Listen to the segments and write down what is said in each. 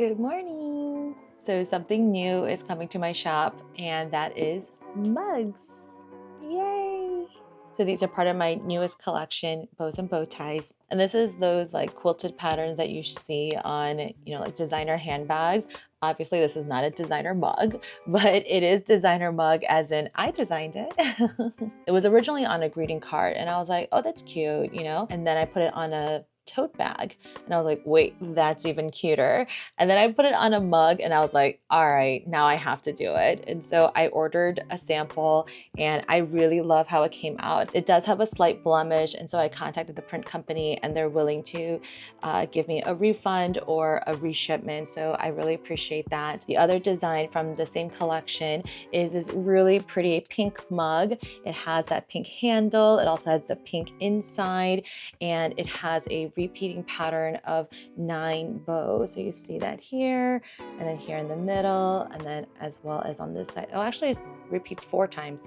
Good morning. So something new is coming to my shop, and that is mugs. Yay! So these are part of my newest collection, bows and bow ties. And this is those like quilted patterns that you see on, like designer handbags. Obviously, this is not a designer mug, but it is designer mug as in I designed it. It was originally on a greeting card and I was like, oh, that's cute, And then I put it on a tote bag and I was like, wait, that's even cuter. And then I put it on a mug and I was like, all right, now I have to do it. And so I ordered a sample and I really love how it came out. It does have a slight blemish. And so I contacted the print company and they're willing to give me a refund or a reshipment. So I really appreciate that. The other design from the same collection is this really pretty pink mug. It has that pink handle. It also has the pink inside and it has a repeating pattern of 9 bows. So you see that here and then here in the middle and then as well as on this side. Oh, actually it repeats 4 times.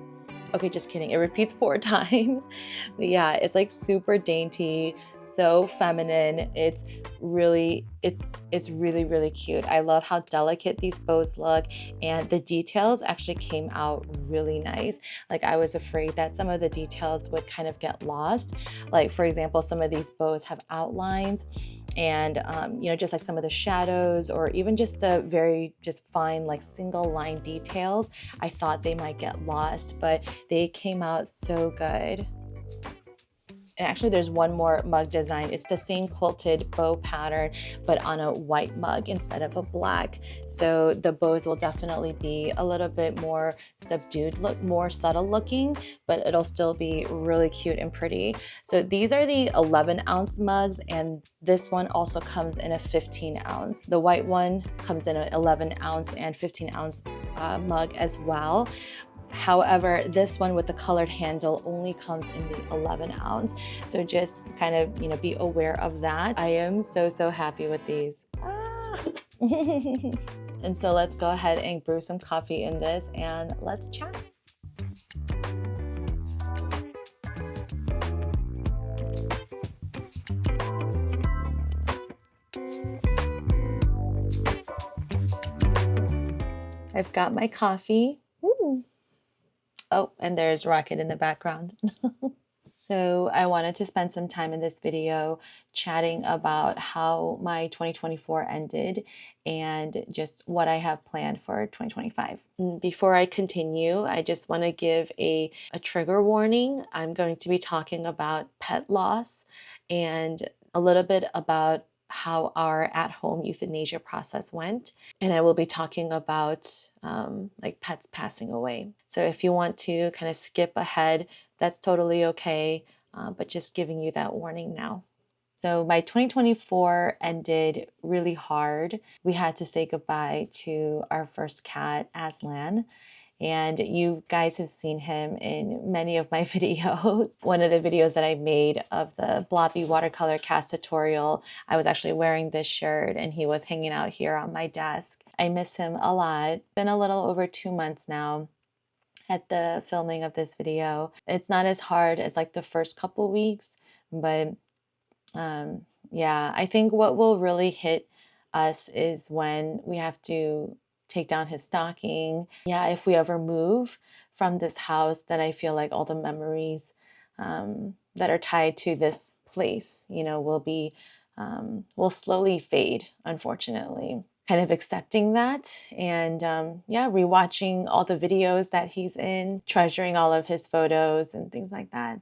Okay, just kidding. It repeats 4 times. But yeah, it's like super dainty, so feminine. It's really really cute. I love how delicate these bows look and the details actually came out really nice. Like I was afraid that some of the details would kind of get lost. Like for example, some of these bows have outlines and just like some of the shadows or even just the very just fine like single line details. I thought they might get lost, but they came out so good. And actually there's one more mug design. It's the same quilted bow pattern, but on a white mug instead of a black. So the bows will definitely be a little bit more subdued look, more subtle looking, but it'll still be really cute and pretty. So these are the 11-ounce mugs, and this one also comes in a 15-ounce. The white one comes in an 11-ounce and 15-ounce mug as well. However, this one with the colored handle only comes in the 11-ounce. So just kind of, be aware of that. I am so happy with these. Ah. And so let's go ahead and brew some coffee in this and let's chat. I've got my coffee. Ooh. Oh, and there's Rocket in the background. So I wanted to spend some time in this video chatting about how my 2024 ended and just what I have planned for 2025. Before I continue, I just want to give a trigger warning. I'm going to be talking about pet loss and a little bit about how our at-home euthanasia process went. And I will be talking about like pets passing away. So if you want to kind of skip ahead, that's totally okay, but just giving you that warning now. So my 2024 ended really hard. We had to say goodbye to our first cat, Aslan. And you guys have seen him in many of my videos. One of the videos that I made of the blobby watercolor cast tutorial, I was actually wearing this shirt and he was hanging out here on my desk. I miss him a lot. It's been a little over 2 months now at the filming of this video. It's not as hard as like the first couple weeks, but yeah, I think what will really hit us is when we have to take down his stocking. Yeah, if we ever move from this house, then I feel like all the memories that are tied to this place, will slowly fade, unfortunately. Kind of accepting that and yeah, rewatching all the videos that he's in, treasuring all of his photos and things like that.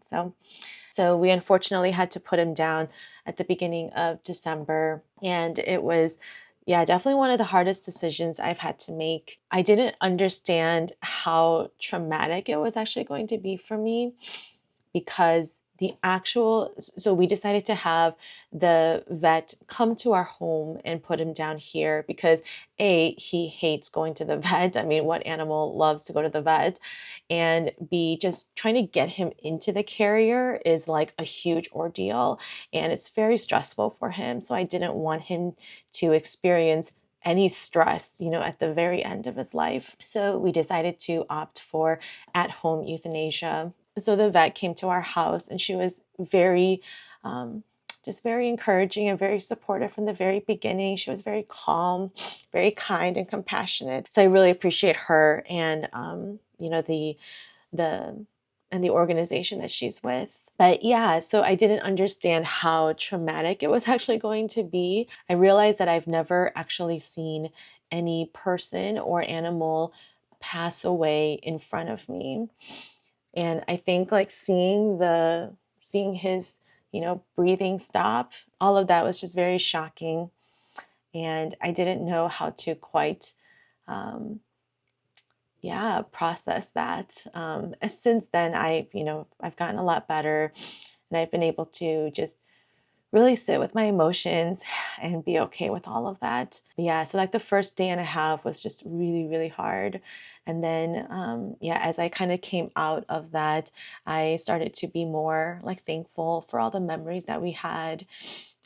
So we unfortunately had to put him down at the beginning of December, and it was, yeah, definitely one of the hardest decisions I've had to make. I didn't understand how traumatic it was actually going to be for me because so we decided to have the vet come to our home and put him down here because A, he hates going to the vet. I mean, what animal loves to go to the vet? And B, just trying to get him into the carrier is like a huge ordeal and it's very stressful for him. So I didn't want him to experience any stress, at the very end of his life. So we decided to opt for at-home euthanasia. So the vet came to our house and she was very just very encouraging and very supportive from the very beginning. She was very calm, very kind and compassionate. So I really appreciate her and, you know, the and the organization that she's with. But yeah, so I didn't understand how traumatic it was actually going to be. I realized that I've never actually seen any person or animal pass away in front of me. And I think like seeing his, you know, breathing stop, all of that was just very shocking. And I didn't know how to quite um, yeah, process that. Since then, I've gotten a lot better, and I've been able to just really sit with my emotions and be okay with all of that. But yeah, so like the first day and a half was just really, really hard. And then, yeah, as I kind of came out of that, I started to be more like thankful for all the memories that we had.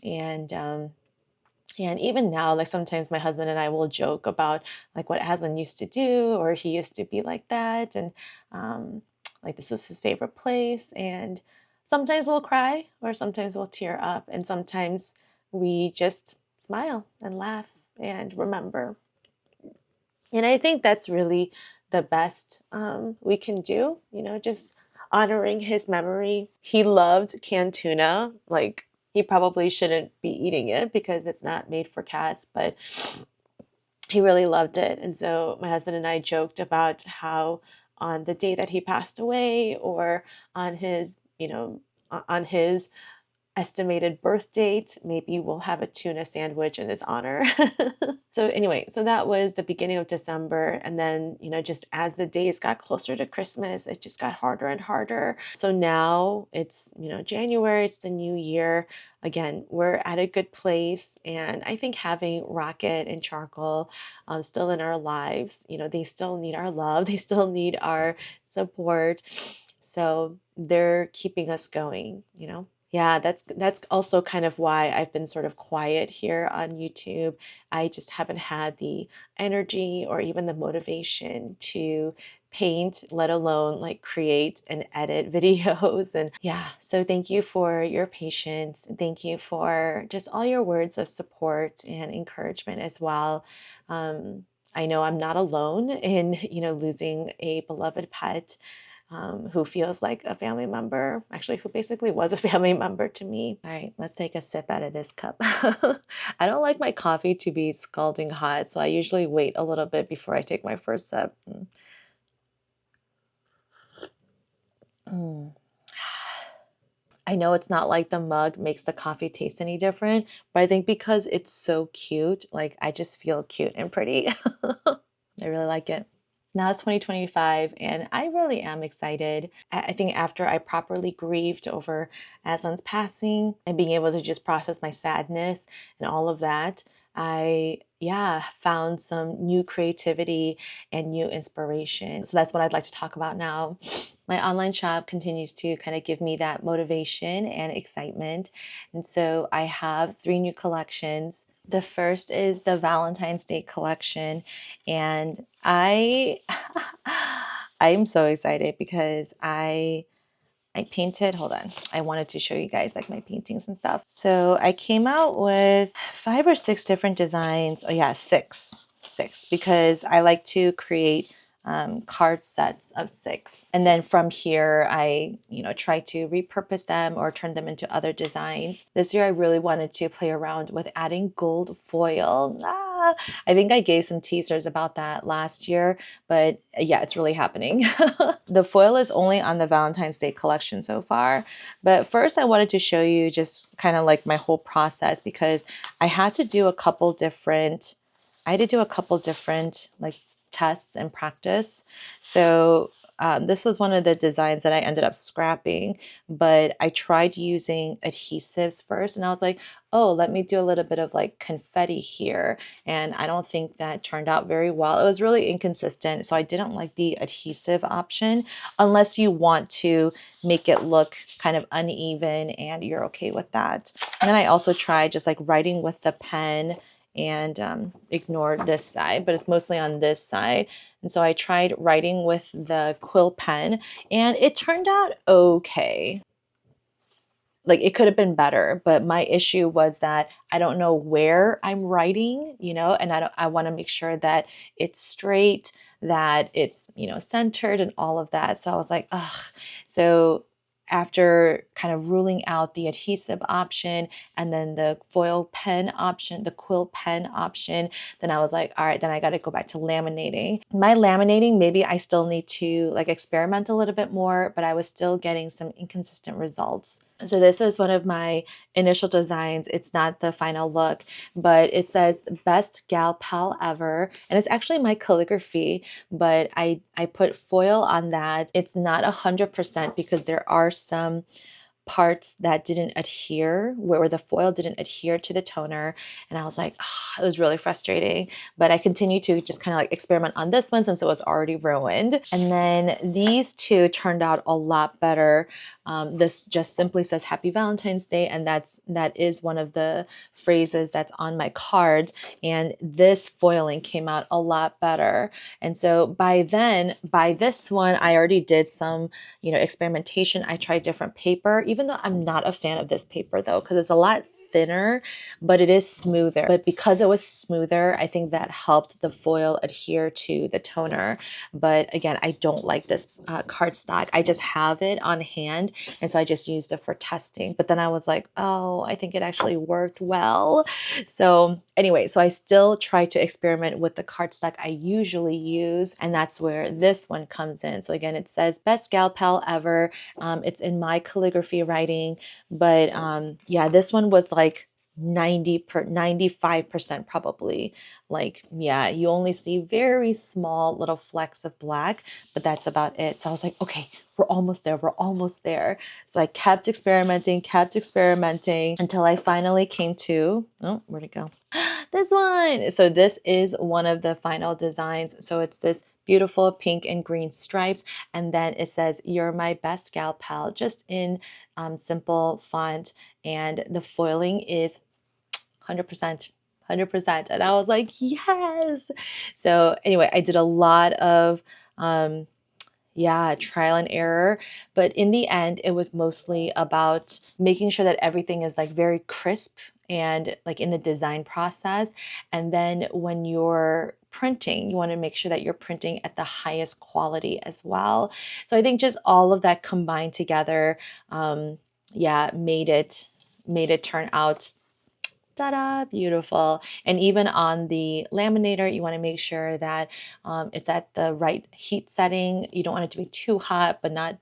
And and even now, like sometimes my husband and I will joke about like what Aslan used to do, or he used to be like that, and um, like this was his favorite place. And sometimes we'll cry, or sometimes we'll tear up, and sometimes we just smile and laugh and remember. And I think that's really the best we can do, you know, just honoring his memory. He loved canned tuna. Like, he probably shouldn't be eating it because it's not made for cats, but he really loved it. And so my husband and I joked about how on the day that he passed away, or on his, you know, on his estimated birth date, maybe we'll have a tuna sandwich in his honor. So anyway, so that was the beginning of December. And then, you know, just as the days got closer to Christmas, it just got harder and harder. So now it's, you know, January, it's the new year. Again, we're at a good place. And I think having Rocket and Charcoal still in our lives, you know, they still need our love, they still need our support. So they're keeping us going, you know. Yeah, that's also kind of why I've been sort of quiet here on YouTube. I just haven't had the energy or even the motivation to paint, let alone like create and edit videos. And yeah, so thank you for your patience. Thank you for just all your words of support and encouragement as well. I know I'm not alone in, you know, losing a beloved pet, who feels like a family member, actually, who basically was a family member to me. All right, let's take a sip out of this cup. I don't like my coffee to be scalding hot, so I usually wait a little bit before I take my first sip. Mm. I know it's not like the mug makes the coffee taste any different, but I think because it's so cute, like I just feel cute and pretty. I really like it. Now it's 2025, and I really am excited. I think after I properly grieved over Aslan's passing and being able to just process my sadness and all of that, I, yeah, found some new creativity and new inspiration. So that's what I'd like to talk about now. My online shop continues to kind of give me that motivation and excitement. And so I have 3 new collections. The first is the Valentine's Day collection, and I'm so excited because I painted, hold on. I wanted to show you guys like my paintings and stuff. So I came out with 5 or 6 different designs. Oh yeah, six, because I like to create card sets of 6. And then from here, I, you know, try to repurpose them or turn them into other designs. This year, I really wanted to play around with adding gold foil. I think I gave some teasers about that last year, but yeah, it's really happening. The foil is only on the Valentine's Day collection so far. But first, I wanted to show you just kind of like my whole process, because I had to do a couple different, like tests and practice. So this was one of the designs that I ended up scrapping, but I tried using adhesives first, and I was like, oh, let me do a little bit of like confetti here. And I don't think that turned out very well. It was really inconsistent, so I didn't like the adhesive option unless you want to make it look kind of uneven and you're okay with that. And then I also tried just like writing with the pen and ignore this side, but it's mostly on this side. And so I tried writing with the quill pen, and it turned out okay. like it could have been better, but my issue was that I don't know where I'm writing, and I want to make sure that it's straight, that it's, centered and all of that. So I was like, ugh. So after kind of ruling out the adhesive option and then the foil pen option, the quill pen option, then I was like, all right, then I got to go back to laminating. My laminating, maybe I still need to like experiment a little bit more, but I was still getting some inconsistent results. So this is one of my initial designs. It's not the final look, but it says best gal pal ever. And it's actually my calligraphy, but I put foil on that. It's not 100% because there are some parts that didn't adhere, where the foil didn't adhere to the toner. And I was like, oh, it was really frustrating. But I continued to just kind of like experiment on this one since it was already ruined. And then these two turned out a lot better. This just simply says Happy Valentine's Day, and that is one of the phrases that's on my cards. And this foiling came out a lot better. And so by this one, I already did some, experimentation. I tried different paper, even though I'm not a fan of this paper though, because it's a lot thinner, but it is smoother. But because it was smoother, I think that helped the foil adhere to the toner. But again, I don't like this cardstock. I just have it on hand, and so I just used it for testing. But then I was like, oh, I think it actually worked well. So anyway, so I still try to experiment with the cardstock I usually use, and that's where this one comes in. So again, it says best gal pal ever. It's in my calligraphy writing, but yeah, this one was like 95% probably. Like, yeah, you only see very small little flecks of black, but that's about it. So I was like, okay, we're almost there. We're almost there. So I kept experimenting until I finally came to, oh, where'd it go? This one. So this is one of the final designs. So it's this beautiful pink and green stripes. And then it says, you're my best gal pal, just in simple font. And the foiling is 100%. 100%. And I was like, yes. So anyway, I did a lot of trial and error. But in the end, it was mostly about making sure that everything is like very crisp and like in the design process. And then when you're printing, you want to make sure that you're printing at the highest quality as well. So I think just all of that combined together, made it turn out ta-da, beautiful. And even on the laminator, you want to make sure that it's at the right heat setting. You don't want it to be too hot, but not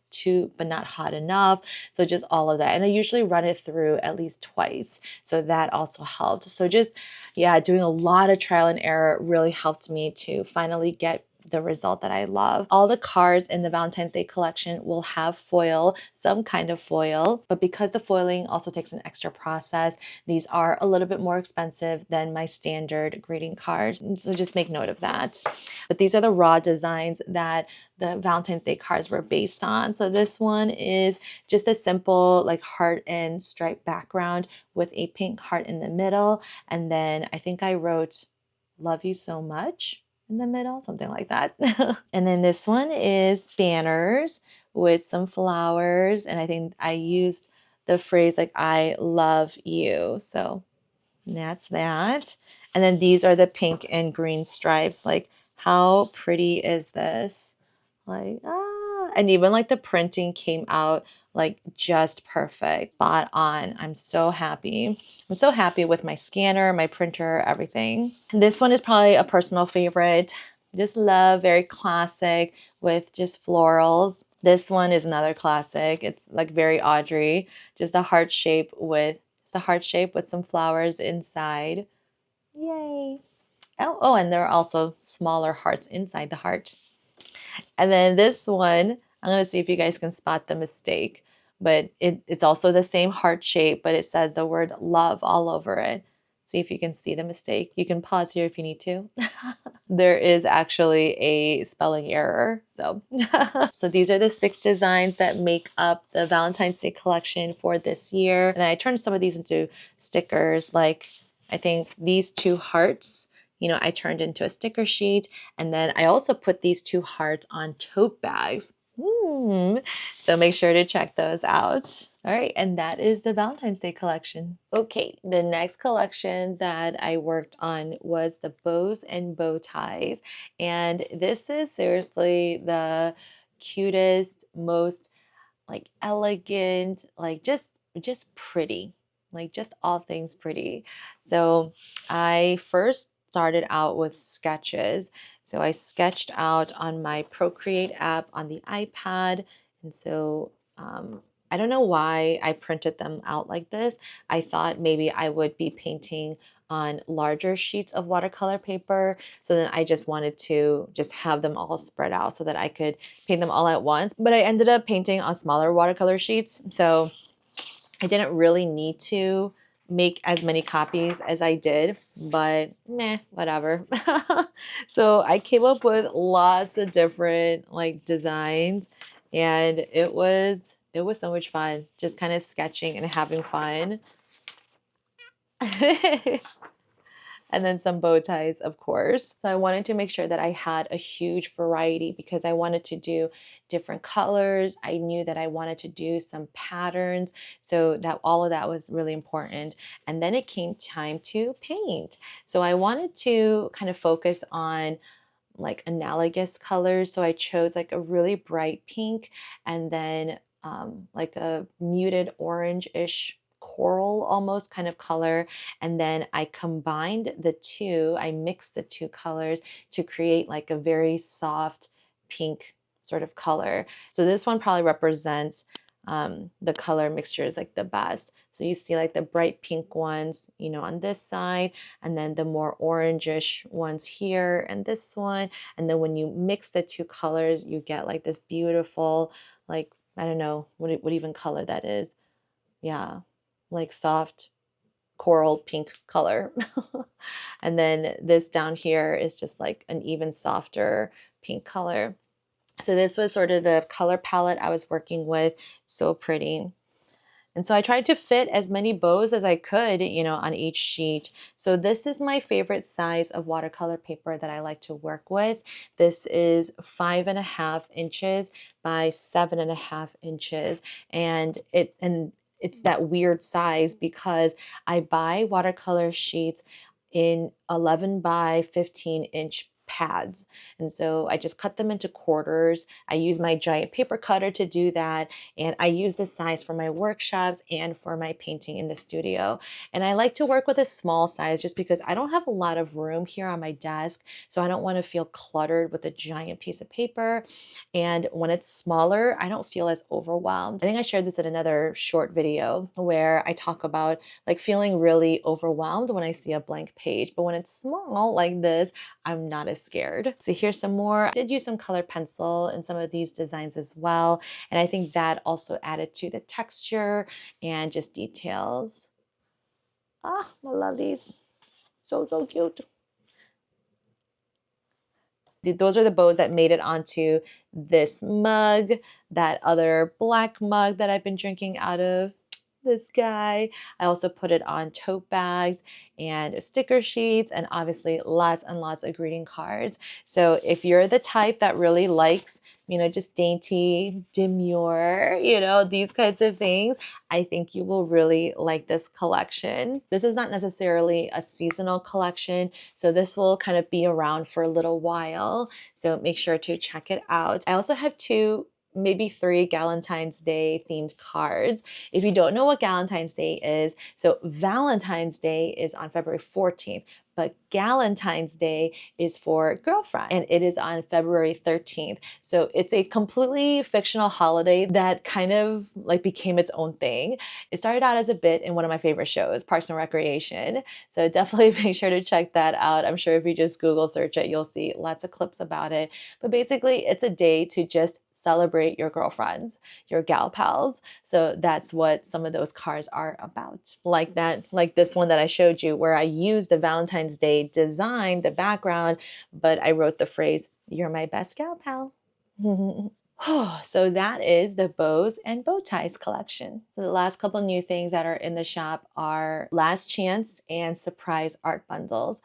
hot enough. So just all of that. And I usually run it through at least twice. So that also helped. So just, doing a lot of trial and error really helped me to finally get the result that I love. All the cards in the Valentine's Day collection will have foil, some kind of foil, but because the foiling also takes an extra process, these are a little bit more expensive than my standard greeting cards. So just make note of that. But these are the raw designs that the Valentine's Day cards were based on. So this one is just a simple like heart and stripe background with a pink heart in the middle. And then I think I wrote, love you so much in the middle, something like that. And then this one is banners with some flowers. And I think I used the phrase like, I love you. So that's that. And then these are the pink and green stripes. Like, how pretty is this? Like, and even like the printing came out like just perfect, spot on. I'm so happy. I'm so happy with my scanner, my printer, everything. This one is probably a personal favorite. Just love, very classic with just florals. This one is another classic. It's like very Audrey, just a heart shape with some flowers inside. Yay. Oh, and there are also smaller hearts inside the heart. And then this one, I'm going to see if you guys can spot the mistake, but it's also the same heart shape, but it says the word love all over it. See if you can see the mistake. You can pause here if you need to. There is actually a spelling error. So, so these are the 6 designs that make up the Valentine's Day collection for this year. And I turned some of these into stickers, like I think these 2 hearts. I turned into a sticker sheet, and then I also put these 2 hearts on tote bags. So make sure to check those out. All right, and that is the Valentine's Day collection. Okay, the next collection that I worked on was the bows and bow ties. And this is seriously the cutest, most like elegant, like just pretty, like just all things pretty. So I first started out with sketches. So I sketched out on my Procreate app on the iPad. And so I don't know why I printed them out like this. I thought maybe I would be painting on larger sheets of watercolor paper. So then I just wanted to just have them all spread out so that I could paint them all at once. But I ended up painting on smaller watercolor sheets. So I didn't really need to make as many copies as I did, but meh, whatever. So I came up with lots of different like designs, and it was so much fun just kind of sketching and having fun. And then some bow ties, of course. So I wanted to make sure that I had a huge variety because I wanted to do different colors. I knew that I wanted to do some patterns, so that all of that was really important. And then it came time to paint. So I wanted to kind of focus on like analogous colors. So I chose like a really bright pink and then like a muted orange-ish coral almost kind of color. And then I combined the two, I mixed the two colors to create like a very soft pink sort of color. So this one probably represents the color mixtures like the best. So you see like the bright pink ones, you know, on this side, and then the more orangish ones here and this one. And then when you mix the two colors, you get like this beautiful, like, I don't know what even color that is. Yeah, like soft coral pink color. And then this down here is just like an even softer pink color. So this was sort of the color palette I was working with. So pretty. And so I tried to fit as many bows as I could, you know, on each sheet. So this is my favorite size of watercolor paper that I like to work with. This is 5.5 inches by 7.5 inches. And it's that weird size because I buy watercolor sheets in 11 by 15-inch pads. And so I just cut them into quarters. I use my giant paper cutter to do that. And I use this size for my workshops and for my painting in the studio. And I like to work with a small size just because I don't have a lot of room here on my desk. So I don't want to feel cluttered with a giant piece of paper. And when it's smaller, I don't feel as overwhelmed. I think I shared this in another short video where I talk about like feeling really overwhelmed when I see a blank page. But when it's small like this, I'm not as scared. So here's some more. I did use some color pencil in some of these designs as well. And I think that also added to the texture and just details. Ah, I love these. So, so cute. Those are the bows that made it onto this mug, that other black mug that I've been drinking out of, this guy. I also put it on tote bags and sticker sheets and obviously lots and lots of greeting cards. So if you're the type that really likes, you know, just dainty, demure, you know, these kinds of things, I think you will really like this collection. This is not necessarily a seasonal collection, so this will kind of be around for a little while. So make sure to check it out. I also have two, maybe three Valentine's Day themed cards. If you don't know what Valentine's Day is, so Valentine's Day is on February 14th, but Galentine's Day is for girlfriend, and it is on February 13th. So it's a completely fictional holiday that kind of like became its own thing. It started out as a bit in one of my favorite shows, Parks and Recreation. So definitely make sure to check that out. I'm sure if you just Google search it, you'll see lots of clips about it. But basically, it's a day to just celebrate your girlfriends, your gal pals. So that's what some of those cards are about. Like that, like this one that I showed you where I used the Valentine's Day design, the background, but I wrote the phrase, "You're my best gal pal." So that is the bows and bow ties collection. So the last couple new things that are in the shop are last chance and surprise art bundles.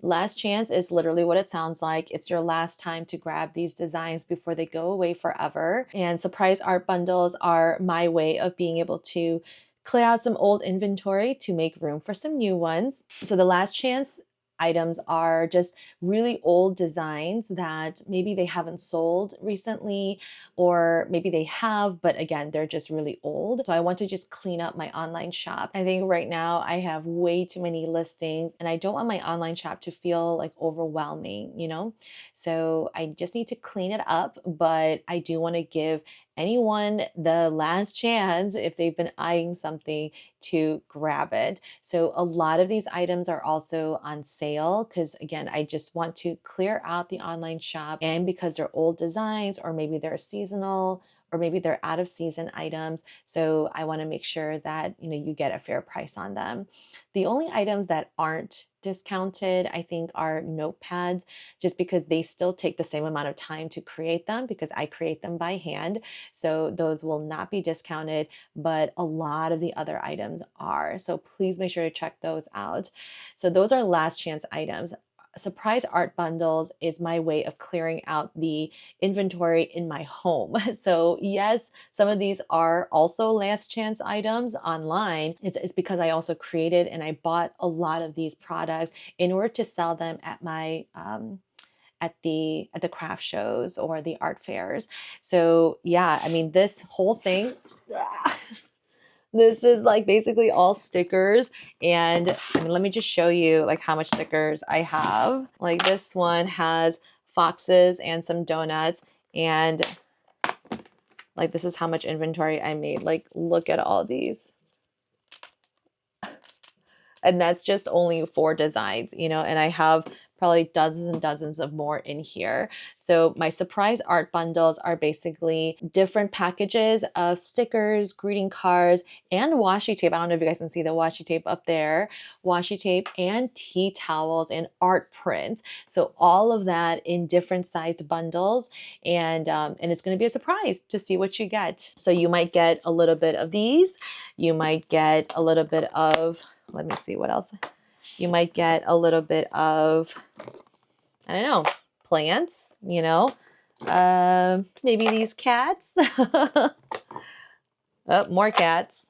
Last chance is literally what it sounds like. It's your last time to grab these designs before they go away forever. And surprise art bundles are my way of being able to clear out some old inventory to make room for some new ones. So the last chance items are just really old designs that maybe they haven't sold recently, or maybe they have, but again, they're just really old. So I want to just clean up my online shop. I think right now I have way too many listings and I don't want my online shop to feel like overwhelming, you know? So I just need to clean it up, but I do want to give anyone the last chance if they've been eyeing something to grab it. So a lot of these items are also on sale because again, I just want to clear out the online shop, and because they're old designs or maybe they're seasonal or maybe they're out of season items. So I want to make sure that, you know, you get a fair price on them. The only items that aren't discounted, I think, are notepads, just because they still take the same amount of time to create them because I create them by hand. So those will not be discounted, but a lot of the other items are. So please make sure to check those out. So those are last chance items. Surprise art bundles is my way of clearing out the inventory in my home. So yes, some of these are also last chance items online. It's because I also created and I bought a lot of these products in order to sell them at my at the craft shows or the art fairs. So yeah, I mean, this whole thing this is like basically all stickers. And I mean, let me just show you like how much stickers I have. Like this one has foxes and some donuts, and like this is how much inventory I made. Like look at all these. And that's just only 4 designs, you know, and I have probably dozens and dozens of more in here. So my surprise art bundles are basically different packages of stickers, greeting cards, and washi tape. I don't know if you guys can see the washi tape up there. Washi tape and tea towels and art prints. So all of that in different sized bundles, and it's going to be a surprise to see what you get. So you might get a little bit of these. You might get a little bit of, let me see what else. You might get a little bit of, I don't know, plants, you know, maybe these cats. Oh, more cats.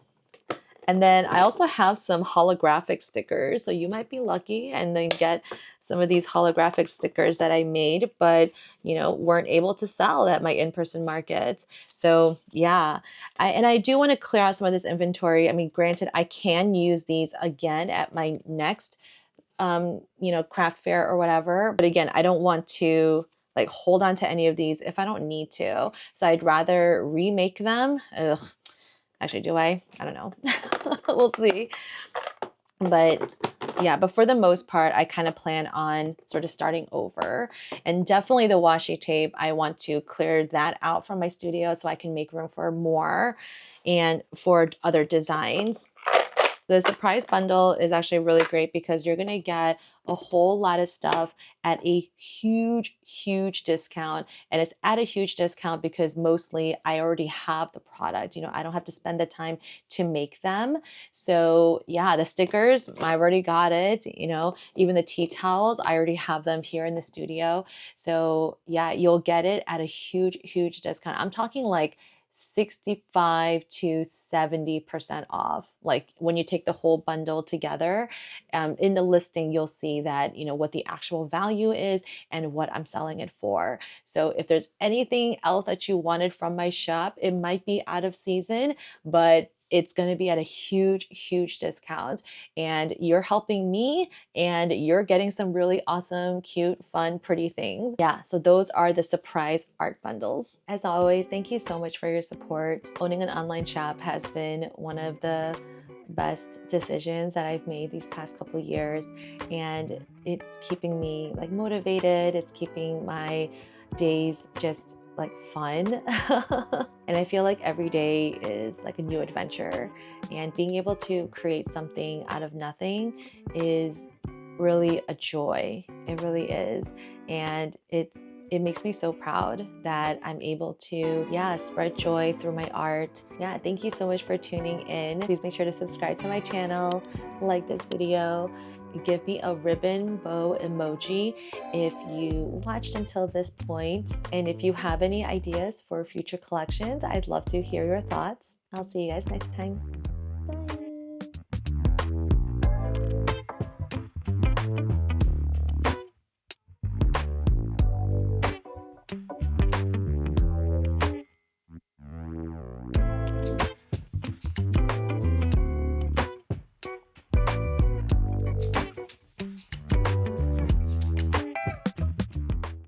And then I also have some holographic stickers. So you might be lucky and then get some of these holographic stickers that I made, but you know, weren't able to sell at my in-person markets. So yeah, I do want to clear out some of this inventory. I mean, granted, I can use these again at my next, you know, craft fair or whatever. But again, I don't want to like hold on to any of these if I don't need to. So I'd rather remake them. Ugh. Actually, do I? I don't know. We'll see. But yeah, but for the most part, I kind of plan on sort of starting over. And definitely the washi tape, I want to clear that out from my studio so I can make room for more and for other designs. The surprise bundle is actually really great because you're going to get a whole lot of stuff at a huge, huge discount. And it's at a huge discount because mostly I already have the product. You know, I don't have to spend the time to make them. So yeah, the stickers, I've already got it. You know, even the tea towels, I already have them here in the studio. So yeah, you'll get it at a huge, huge discount. I'm talking like 65 to 70% off. Like when you take the whole bundle together, in the listing, you'll see that, you know, what the actual value is and what I'm selling it for. So if there's anything else that you wanted from my shop, it might be out of season, but it's going to be at a huge, huge discount, and you're helping me and you're getting some really awesome, cute, fun, pretty things. Yeah, so those are the surprise art bundles. As always, thank you so much for your support. Owning an online shop has been one of the best decisions that I've made these past couple years, and it's keeping me like motivated. It's keeping my days just like fun. And I feel like every day is like a new adventure, and being able to create something out of nothing is really a joy. It really is. And it makes me so proud that I'm able to, yeah, spread joy through my art. Yeah, thank you so much for tuning in. Please make sure to subscribe to my channel, like this video, give me a ribbon bow emoji if you watched until this point. And if you have any ideas for future collections, I'd love to hear your thoughts. I'll see you guys next time.